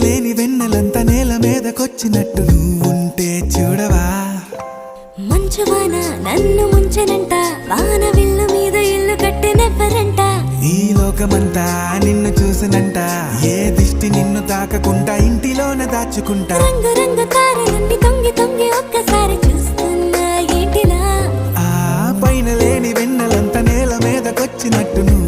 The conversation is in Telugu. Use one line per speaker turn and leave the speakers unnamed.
లేని వెన్నెలంత నేల మీదకొచ్చినట్టు నువ్వుంటే చూడవా.
మంచువాన నన్ను ముంచెనంట, వాన విల్లు మీద ఇల్లు కట్టినెవ్వరంట.
ఈ లోకమంతా నిన్ను చూసినంట, ఏ దిష్టి నిన్ను తాకకుండా ఇంటిలోన దాచుకుంటా.
రంగు రంగు తారలన్నీ తొంగి తొంగి ఒక్కసారి చూస్తున్నా ఏంటిలా.
ఆ పైన లేని వెన్నెలంత నేల మీదకొచ్చినట్టు నువ్వు